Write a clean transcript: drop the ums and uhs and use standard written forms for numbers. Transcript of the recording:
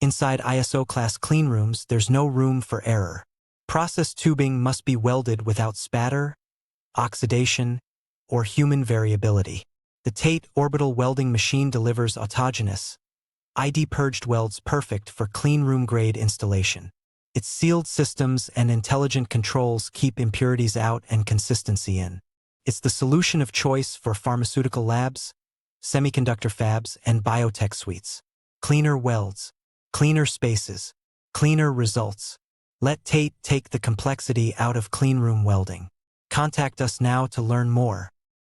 Inside ISO-class cleanrooms, there's no room for error. Process tubing must be welded without spatter, oxidation, or human variability. The TATE orbital welding machine delivers autogenous, ID-purged welds perfect for cleanroom-grade installation. Its sealed systems and intelligent controls keep impurities out and consistency in. It's the solution of choice for pharmaceutical labs, semiconductor fabs, and biotech suites. Cleaner welds, cleaner spaces, cleaner results. Let TATE take the complexity out of cleanroom welding. Contact us now to learn more.